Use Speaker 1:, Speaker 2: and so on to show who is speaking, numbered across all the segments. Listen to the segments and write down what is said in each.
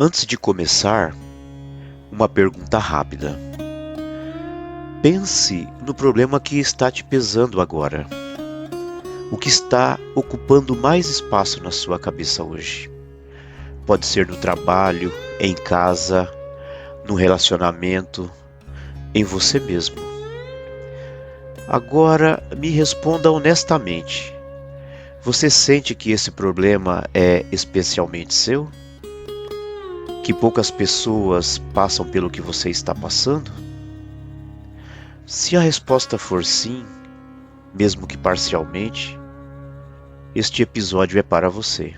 Speaker 1: Antes de começar, uma pergunta rápida. Pense no problema que está te pesando agora. O que está ocupando mais espaço na sua cabeça hoje? Pode ser no trabalho, em casa, no relacionamento, em você mesmo. Agora me responda honestamente. Você sente que esse problema é especialmente seu? Que poucas pessoas passam pelo que você está passando? Se a resposta for sim, mesmo que parcialmente, este episódio é para você.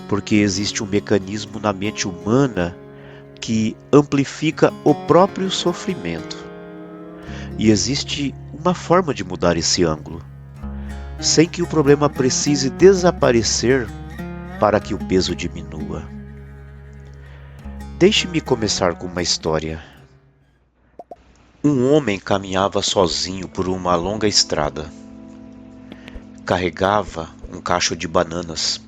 Speaker 1: Porque existe um mecanismo na mente humana que amplifica o próprio sofrimento. E existe uma forma de mudar esse ângulo, sem que o problema precise desaparecer para que o peso diminua. Deixe-me começar com uma história. Um homem caminhava sozinho por uma longa estrada. Carregava um cacho de bananas,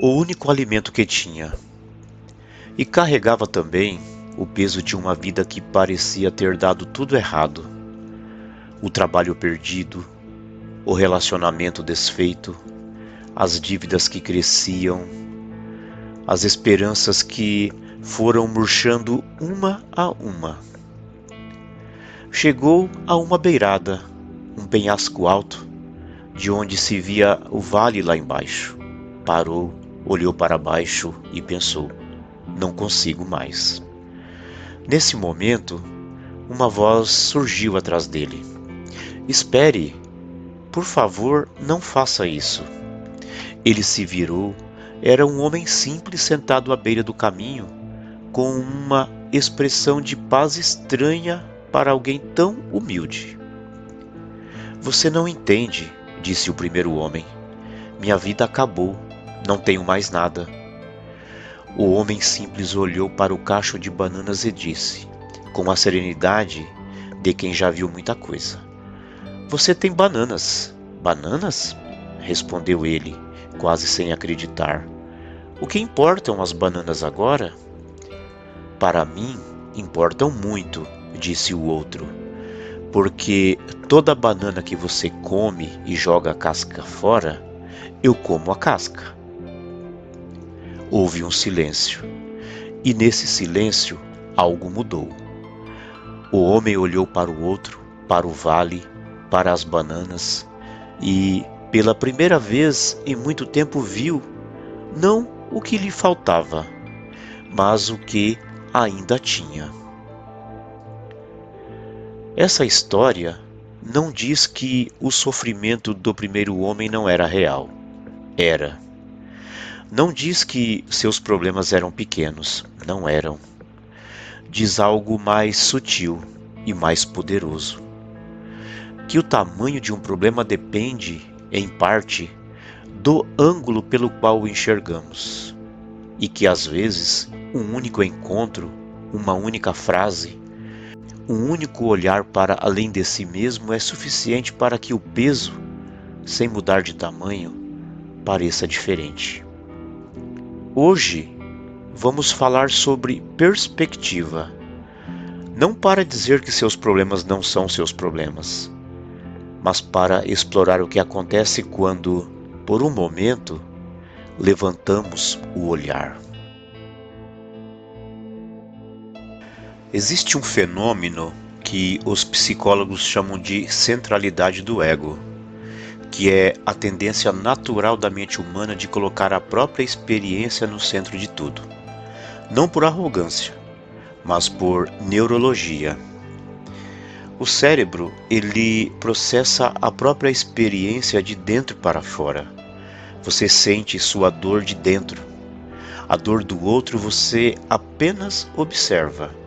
Speaker 1: o único alimento que tinha. E carregava também o peso de uma vida que parecia ter dado tudo errado. O trabalho perdido, o relacionamento desfeito, as dívidas que cresciam, as esperanças que foram murchando uma a uma. Chegou a uma beirada, um penhasco alto, de onde se via o vale lá embaixo. Parou, olhou para baixo e pensou: não consigo mais. Nesse momento, uma voz surgiu atrás dele. Espere, por favor, não faça isso. Ele se virou. Era um homem simples sentado à beira do caminho, com uma expressão de paz estranha para alguém tão humilde. Você não entende, disse o primeiro homem. Minha vida acabou, não tenho mais nada. O homem simples olhou para o cacho de bananas e disse, com a serenidade de quem já viu muita coisa: Você tem bananas. Bananas? Respondeu ele, quase sem acreditar. O que importam as bananas agora? Para mim, importam muito, disse o outro, porque toda banana que você come e joga a casca fora, eu como a casca. Houve um silêncio, e nesse silêncio algo mudou. O homem olhou para o outro, para o vale, para as bananas, e, pela primeira vez em muito tempo, viu, não o que lhe faltava, mas o que ainda tinha. Essa história não diz que o sofrimento do primeiro homem não era real. Era. Não diz que seus problemas eram pequenos. Não eram. Diz algo mais sutil e mais poderoso. Que o tamanho de um problema depende, em parte, do ângulo pelo qual o enxergamos. E que, às vezes, um único encontro, uma única frase, um único olhar para além de si mesmo é suficiente para que o peso, sem mudar de tamanho, pareça diferente. Hoje, vamos falar sobre perspectiva. Não para dizer que seus problemas não são seus problemas, mas para explorar o que acontece quando, por um momento, levantamos o olhar. Existe um fenômeno que os psicólogos chamam de centralidade do ego, que é a tendência natural da mente humana de colocar a própria experiência no centro de tudo. Não por arrogância, mas por neurologia. O cérebro, ele processa a própria experiência de dentro para fora. Você sente sua dor de dentro. A dor do outro você apenas observa.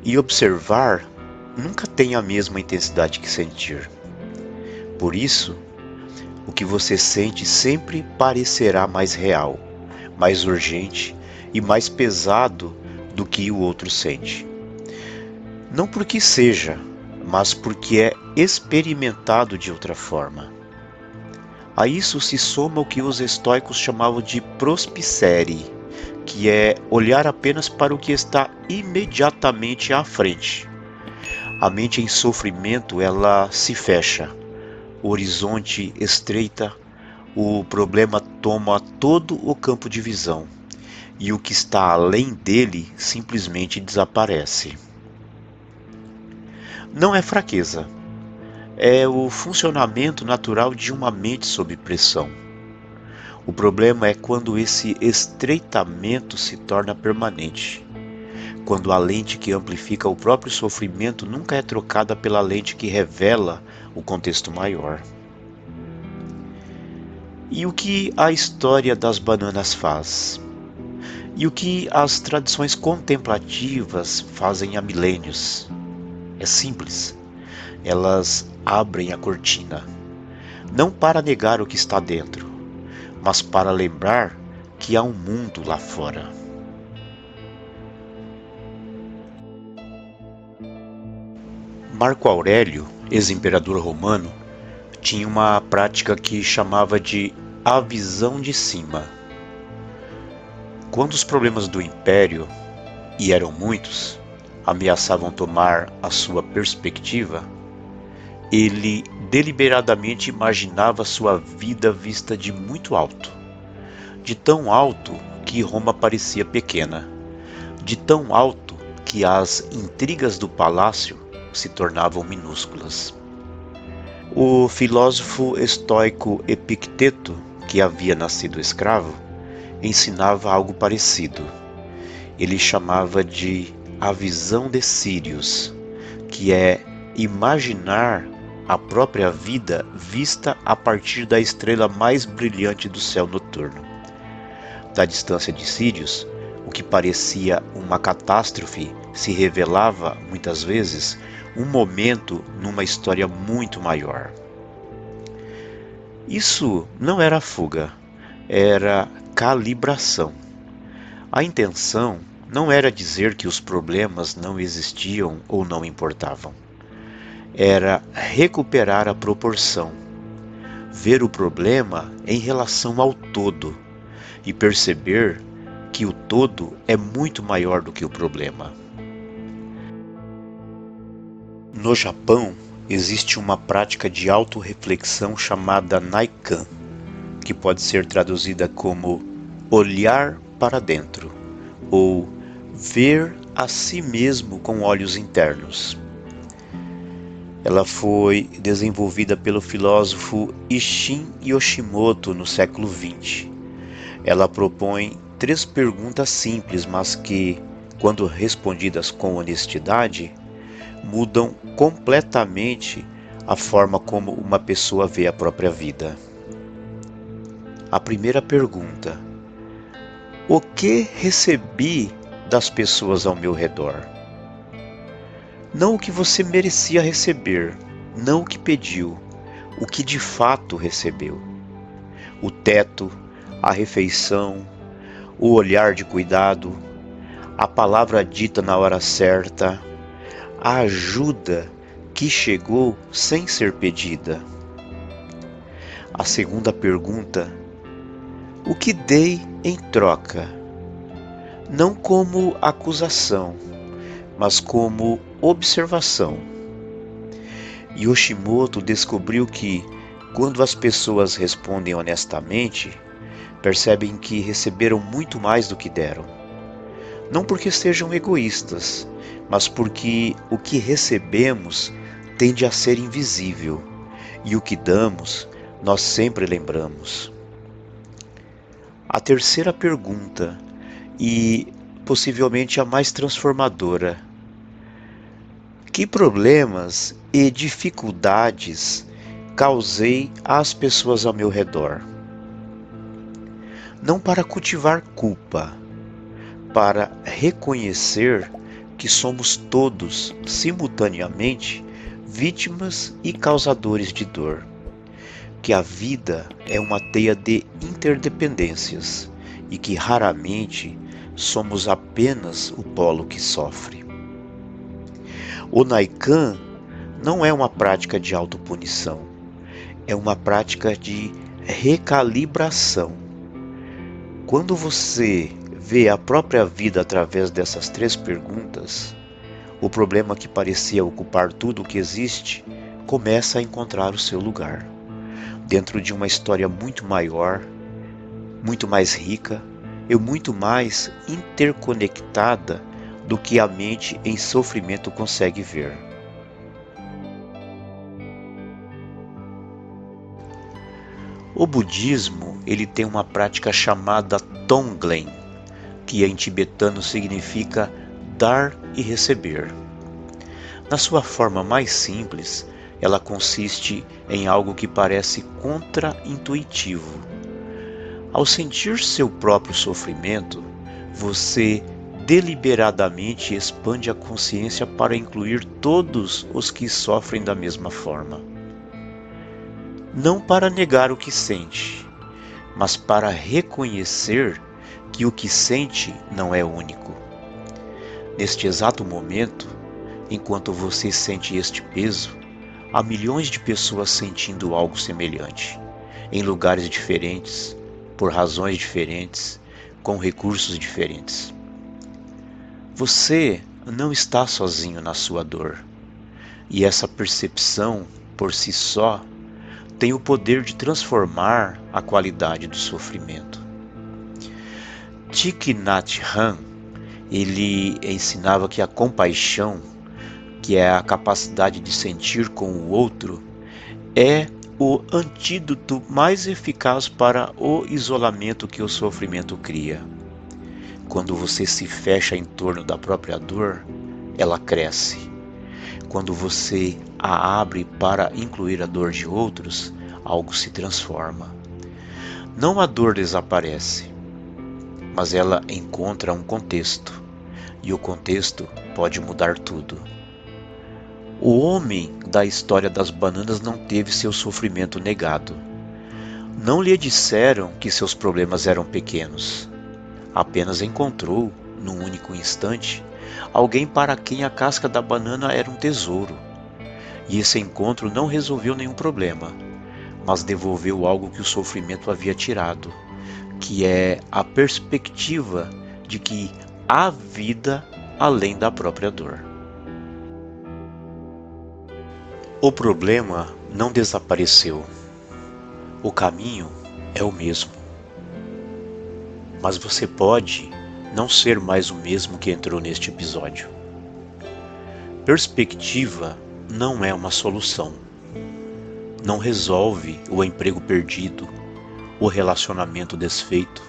Speaker 1: E observar nunca tem a mesma intensidade que sentir. Por isso, o que você sente sempre parecerá mais real, mais urgente e mais pesado do que o outro sente. Não porque seja, mas porque é experimentado de outra forma. A isso se soma o que os estoicos chamavam de prospicere, que é olhar apenas para o que está imediatamente à frente. A mente em sofrimento, ela se fecha, o horizonte estreita, o problema toma todo o campo de visão e o que está além dele simplesmente desaparece. Não é fraqueza, é o funcionamento natural de uma mente sob pressão. O problema é quando esse estreitamento se torna permanente, quando a lente que amplifica o próprio sofrimento nunca é trocada pela lente que revela o contexto maior. E o que a história das bananas faz? E o que as tradições contemplativas fazem há milênios? É simples. Elas abrem a cortina, não para negar o que está dentro, mas para lembrar que há um mundo lá fora. Marco Aurélio, ex-imperador romano, tinha uma prática que chamava de a visão de cima. Quando os problemas do império, e eram muitos, ameaçavam tomar a sua perspectiva, ele deliberadamente imaginava sua vida vista de muito alto. De tão alto que Roma parecia pequena. De tão alto que as intrigas do palácio se tornavam minúsculas. O filósofo estoico Epicteto, que havia nascido escravo, ensinava algo parecido. Ele chamava de a visão de Sírius, que é imaginar a própria vida vista a partir da estrela mais brilhante do céu noturno. Da distância de Sírius, o que parecia uma catástrofe se revelava, muitas vezes, um momento numa história muito maior. Isso não era fuga, era calibração. A intenção não era dizer que os problemas não existiam ou não importavam. Era recuperar a proporção, ver o problema em relação ao todo e perceber que o todo é muito maior do que o problema. No Japão, existe uma prática de autorreflexão chamada Naikan, que pode ser traduzida como olhar para dentro ou ver a si mesmo com olhos internos. Ela foi desenvolvida pelo filósofo Isshin Yoshimoto no século XX. Ela propõe 3 perguntas simples, mas que, quando respondidas com honestidade, mudam completamente a forma como uma pessoa vê a própria vida. A primeira pergunta: o que recebi das pessoas ao meu redor? Não o que você merecia receber, não o que pediu, o que de fato recebeu. O teto, a refeição, o olhar de cuidado, a palavra dita na hora certa, a ajuda que chegou sem ser pedida. A segunda pergunta: o que dei em troca? Não como acusação, mas como observação. Yoshimoto descobriu que, quando as pessoas respondem honestamente, percebem que receberam muito mais do que deram. Não porque sejam egoístas, mas porque o que recebemos tende a ser invisível, e o que damos, nós sempre lembramos. A terceira pergunta, e possivelmente a mais transformadora: que problemas e dificuldades causei às pessoas ao meu redor? Não para cultivar culpa, para reconhecer que somos todos, simultaneamente, vítimas e causadores de dor. Que a vida é uma teia de interdependências e que raramente somos apenas o polo que sofre. O Naikan não é uma prática de autopunição, é uma prática de recalibração. Quando você vê a própria vida através dessas 3 perguntas, o problema que parecia ocupar tudo o que existe começa a encontrar o seu lugar, dentro de uma história muito maior, muito mais rica e muito mais interconectada do que a mente em sofrimento consegue ver. O budismo, ele tem uma prática chamada Tonglen, que em tibetano significa dar e receber. Na sua forma mais simples, ela consiste em algo que parece contra-intuitivo. Ao sentir seu próprio sofrimento, você deliberadamente expande a consciência para incluir todos os que sofrem da mesma forma. Não para negar o que sente, mas para reconhecer que o que sente não é único. Neste exato momento, enquanto você sente este peso, há milhões de pessoas sentindo algo semelhante, em lugares diferentes, por razões diferentes, com recursos diferentes. Você não está sozinho na sua dor, e essa percepção, por si só, tem o poder de transformar a qualidade do sofrimento. Thich Nhat Hanh, ele ensinava que a compaixão, que é a capacidade de sentir com o outro, é o antídoto mais eficaz para o isolamento que o sofrimento cria. Quando você se fecha em torno da própria dor, ela cresce. Quando você a abre para incluir a dor de outros, algo se transforma. Não a dor desaparece, mas ela encontra um contexto, e o contexto pode mudar tudo. O homem da história das bananas não teve seu sofrimento negado. Não lhe disseram que seus problemas eram pequenos. Apenas encontrou, num único instante, alguém para quem a casca da banana era um tesouro. E esse encontro não resolveu nenhum problema, mas devolveu algo que o sofrimento havia tirado, que é a perspectiva de que há vida além da própria dor. O problema não desapareceu. O caminho é o mesmo. Mas você pode não ser mais o mesmo que entrou neste episódio. Perspectiva não é uma solução. Não resolve o emprego perdido, o relacionamento desfeito,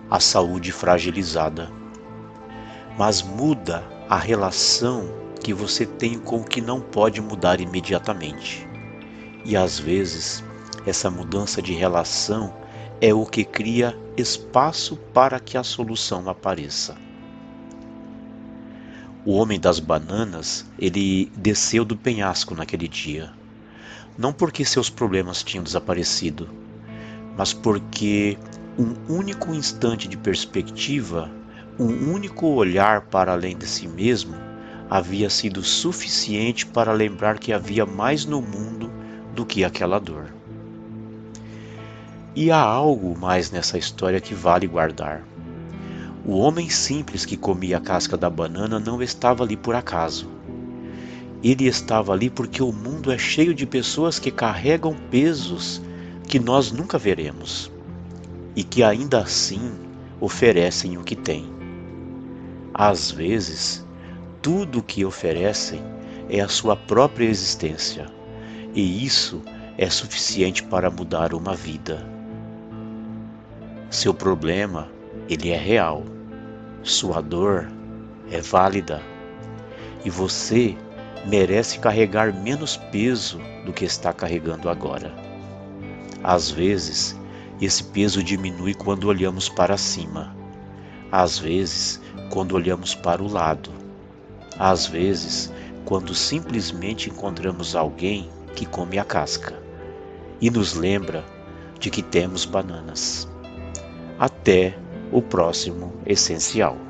Speaker 1: a saúde fragilizada. Mas muda a relação que você tem com o que não pode mudar imediatamente. E às vezes, essa mudança de relação é o que cria espaço para que a solução apareça. O homem das bananas, ele desceu do penhasco naquele dia. Não porque seus problemas tinham desaparecido, mas porque um único instante de perspectiva, um único olhar para além de si mesmo, havia sido suficiente para lembrar que havia mais no mundo do que aquela dor. E há algo mais nessa história que vale guardar. O homem simples que comia a casca da banana não estava ali por acaso. Ele estava ali porque o mundo é cheio de pessoas que carregam pesos que nós nunca veremos e que ainda assim oferecem o que têm. Às vezes, tudo o que oferecem é a sua própria existência, e isso é suficiente para mudar uma vida. Seu problema, ele é real. Sua dor é válida. E você merece carregar menos peso do que está carregando agora. Às vezes, esse peso diminui quando olhamos para cima. Às vezes, quando olhamos para o lado. Às vezes, quando simplesmente encontramos alguém que come a casca e nos lembra de que temos bananas. Até o próximo Essencial.